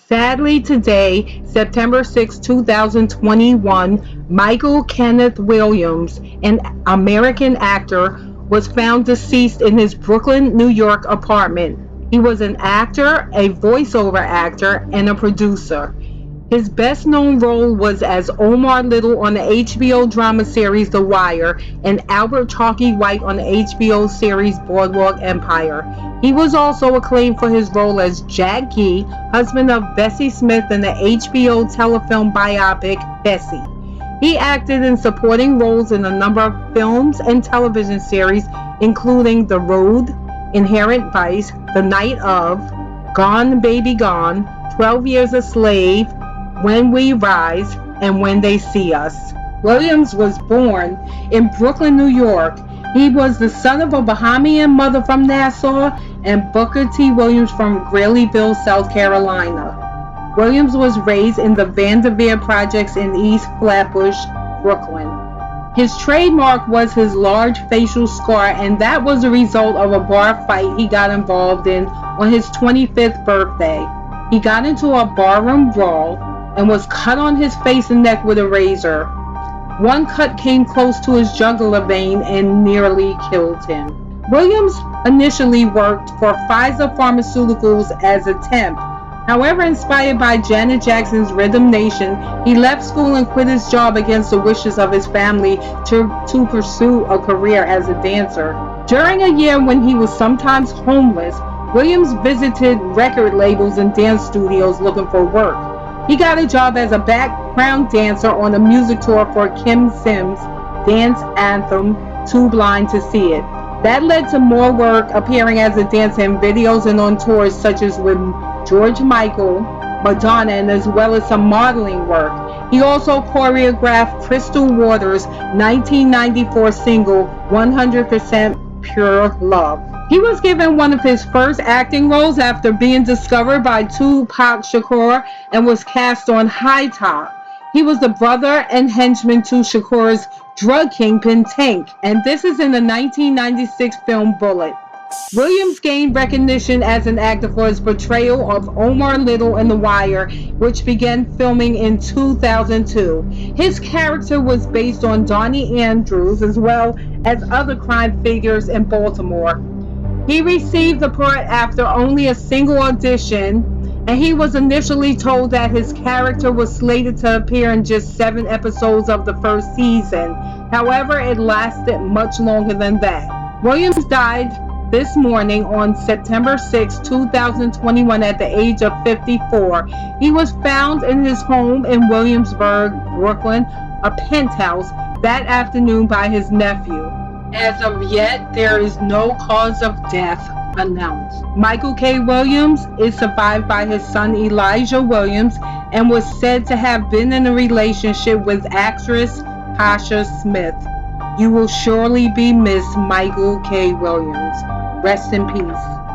Sadly today, September 6, 2021, Michael Kenneth Williams, an American actor, was found deceased in his Brooklyn, New York apartment. He was an actor, a voiceover actor, and a producer. His best-known role was as Omar Little on the HBO drama series The Wire and Albert Chalky White on the HBO series Boardwalk Empire. He was also acclaimed for his role as Jack Gee, husband of Bessie Smith in the HBO telefilm biopic Bessie. He acted in supporting roles in a number of films and television series, including The Road, Inherent Vice, The Night of, Gone Baby Gone, 12 Years a Slave, When We Rise, and When They See Us. Williams was born in Brooklyn, New York. He was the son of a Bahamian mother from Nassau and Booker T. Williams from Greeleyville, South Carolina. Williams was raised in the Vanderveer Projects in East Flatbush, Brooklyn. His trademark was his large facial scar, and that was a result of a bar fight he got involved in on his 25th birthday. He got into a barroom brawl and was cut on his face and neck with a razor. One cut came close to his jugular vein and nearly killed him. Williams initially worked for Pfizer Pharmaceuticals as a temp. However, inspired by Janet Jackson's Rhythm Nation, he left school and quit his job against the wishes of his family to pursue a career as a dancer. During a year when he was sometimes homeless, Williams visited record labels and dance studios looking for work. He got a job as a background dancer on a music tour for Kim Sims' dance anthem, Too Blind to See It. That led to more work, appearing as a dancer in videos and on tours such as with George Michael, Madonna, and as well as some modeling work. He also choreographed Crystal Waters' 1994 single, 100% Pure Love. He was given one of his first acting roles after being discovered by Tupac Shakur and was cast on High Top. He was the brother and henchman to Shakur's drug kingpin Tank, and this is in the 1996 film Bullet. Williams gained recognition as an actor for his portrayal of Omar Little in The Wire, which began filming in 2002. His character was based on Donnie Andrews as well as other crime figures in Baltimore. He received the part after only a single audition, and he was initially told that his character was slated to appear in just 7 episodes of the first season. However, it lasted much longer than that. Williams died this morning on September 6, 2021 at the age of 54. He was found in his home in Williamsburg, Brooklyn, a penthouse, that afternoon by his nephew. As of yet, there is no cause of death announced. Michael K. Williams is survived by his son Elijah Williams and was said to have been in a relationship with actress Tasha Smith. You will surely be missed, Michael K. Williams. Rest in peace.